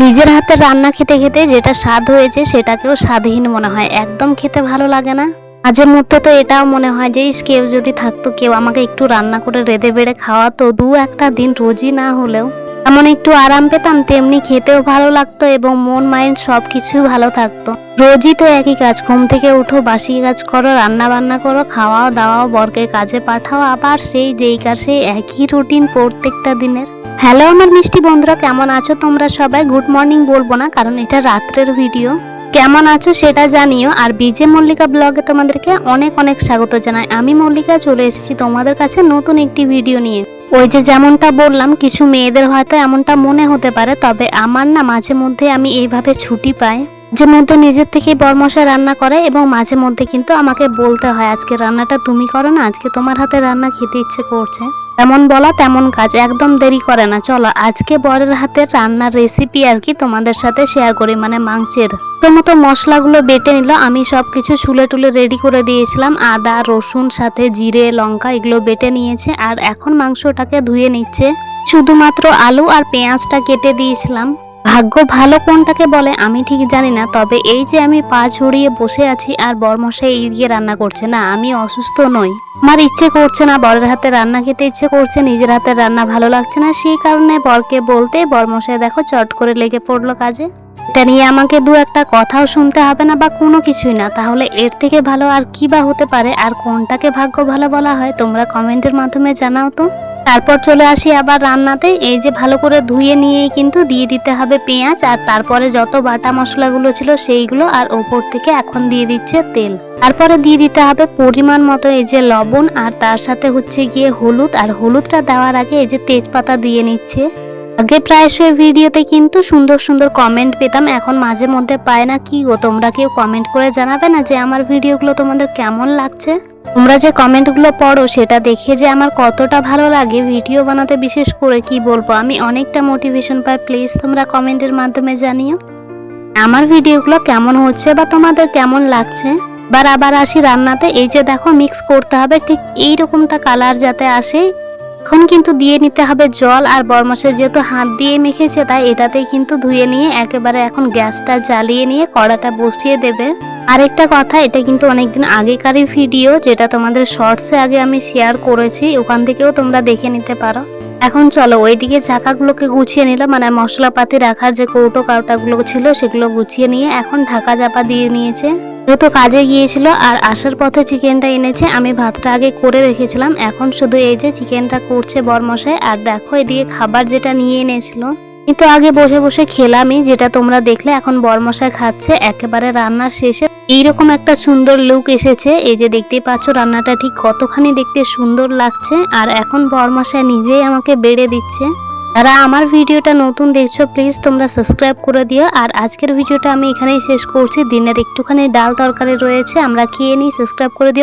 নিজের হাতের রান্না খেতে খেতে যেটা স্বাদ হয়েছে সেটাকেও স্বাদহীন মনে হয়, একদম খেতে ভালো লাগে না। মাঝে মধ্যে তো এটাও মনে হয় যে কেউ যদি থাকতো, কেউ আমাকে একটু রান্না করে রেঁধে বেড়ে খাওয়াতো দু একটা দিন, রোজই না হলেও। এমন একটু আরাম পেতাম, তেমনি খেতেও ভালো লাগতো এবং মন মাইন্ড সব কিছু ভালো থাকতো। রোজই তো একই কাজ, ঘুম থেকে উঠো, বাসি কাজ করো, রান্না বান্না করো, খাওয়াও দাওয়াও, বরকে কাজে পাঠাও, আবার সেই যেই কাজ, সেই একই রুটিন প্রত্যেকটা দিনের। হ্যালো আমার মিষ্টি বন্ধুরা, কেমন আছো তোমরা সবাই? গুড মর্নিং বলবো না, কারণ এটা রাত্রের ভিডিও। কেমন আছো সেটা জানিও। আর বিজে মল্লিকা ব্লগে তোমাদেরকে অনেক অনেক স্বাগত জানাই। আমি মল্লিকা চলে এসেছি তোমাদের কাছে নতুন একটি ভিডিও নিয়ে। ওই যে যেমনটা বললাম, কিছু মেয়েদের হয়তো এমনটা মনে হতে পারে, তবে আমার না মাঝে মধ্যে আমি এইভাবে ছুটি পাই, যে মধ্যে নিজের থেকেই বরমশাই রান্না করে এবং মাঝে মধ্যে কিন্তু আমাকে বলতে হয় আজকে রান্নাটা তুমি করো না, আজকে তোমার হাতে রান্না খেতে ইচ্ছে করছে। তেমন বলা তেমন কাজ, একদম দেরি করে না। চলো আজকে বরের হাতের রান্নার রেসিপি আর কি তোমাদের সাথে শেয়ার করি, মানে মাংসের। প্রথমত মশলাগুলো বেটে নিল, আমি সবকিছু ছুলে টুলে রেডি করে দিয়েছিলাম। আদা রসুন সাথে জিরে লঙ্কা এগুলো বেটে নিয়েছে, আর এখন মাংসটাকে ধুয়ে নিচ্ছে। শুধুমাত্র আলু আর পেঁয়াজটা কেটে দিয়েছিলাম। ভাগ্য ভালো কোনটাকে বলে আমি ঠিক জানি না, তবে এই যে আমি পা ছড়িয়ে বসে আছি আর বরমশাই এড়িয়ে রান্না করছে, না আমি অসুস্থ নই, আমার ইচ্ছে করছে না বরের হাতে রান্না খেতে ইচ্ছে করছে, নিজের হাতের রান্না ভালো লাগছে না, সেই কারণে বরকে বলতে বরমশাই দেখো চট করে লেগে পড়লো কাজে। এটা নিয়ে আমাকে দু একটা কথাও শুনতে হবে না বা কোনো কিছুই না, তাহলে এর থেকে ভালো আর কি বা হতে পারে? আর কোনটাকে ভাগ্য ভালো বলা হয় তোমরা কমেন্টের মাধ্যমে জানাও তো। তারপর চলে আসি আবার রান্নাতে। এই যে ভালো করে ধুয়ে নিয়েই কিন্তু দিয়ে দিতে হবে পেঁয়াজ, আর তারপরে যত বাটা মশলাগুলো ছিল সেইগুলো, আর ওপর থেকে এখন দিয়ে দিচ্ছে তেল। তারপরে দিয়ে দিতে হবে পরিমাণ মতো এই যে লবণ, আর তার সাথে হচ্ছে গিয়ে হলুদ। আর হলুদটা দেওয়ার আগে এই যে তেজপাতা দিয়ে নিচ্ছে। আগে প্রায়শই ভিডিওতে কিন্তু সুন্দর সুন্দর কমেন্ট পেতাম, এখন মাঝে মধ্যে পায় না। কি গো, তোমরা কেউ কমেন্ট করে জানাবে না যে আমার ভিডিওগুলো তোমাদের কেমন লাগছে? তোমরা যে কমেন্টগুলো পড়ো সেটা দেখে যে আমার কতটা ভালো লাগে ভিডিও বানাতে, বিশেষ করে কি বলবো, আমি অনেকটা মোটিভেশন পাই। প্লিজ তোমরা কমেন্টের মাধ্যমে জানিও আমার ভিডিওগুলো কেমন হচ্ছে বা তোমাদের কেমন লাগছে। আবার আসি রান্নাতে। এই যে দেখো মিক্স করতে হবে ঠিক এইরকমটা কালার যাতে আসে। এখন কিন্তু দিয়ে নিতে হবে জল, আর বরমশাই যেহেতু হাত দিয়ে মেখেছে তাই এটাতেই কিন্তু ধুয়ে নিয়ে একেবারে এখন গ্যাসটা জ্বালিয়ে নিয়ে কড়াটা বসিয়ে দেবে। আরেকটা কথা, এটা কিন্তু অনেকদিন আগেকারই ভিডিও, যেটা তোমাদের শর্টসে আগে আমি শেয়ার করেছি, ওখান থেকেও তোমরা দেখে নিতে পারো। এখন চলো ওইদিকে চাকাগুলোকে গুছিয়ে নিলাম, মানে মশলাপাতি রাখার যে কৌটো কাউটাগুলো ছিল সেগুলো গুছিয়ে নিয়ে এখন ঢাকা চাপা দিয়ে নিয়েছে। যেহেতু কাজে গিয়েছিল আর আসার পথে চিকেনটা এনেছে, আমি ভাতটা আগে করে রেখেছিলাম, এখন শুধু এই যে চিকেনটা করছে বরমশাই। আর দেখো এদিকে খাবার যেটা নিয়ে এনেছিল, কিন্তু আগে বসে বসে খেলামই, যেটা তোমরা দেখলে। এখন বরমশাই খাচ্ছে একেবারে রান্নার শেষে। এইরকম একটা সুন্দর লুক এসেছে, এই যে দেখতেই পাচ্ছ রান্নাটা ঠিক কতখানি দেখতে সুন্দর লাগছে। আর এখন বরমশাই নিজেই আমাকে বেড়ে দিচ্ছে। যারা আমার ভিডিওটা নতুন দেখছো প্লিজ তোমরা সাবস্ক্রাইব করে দিও। আর আজকের ভিডিওটা আমি এখানেই শেষ করছি। দিনের একটুখানি ডাল তরকারি রয়েছে, আমরা খেয়ে নিই, সাবস্ক্রাইব করে দিও।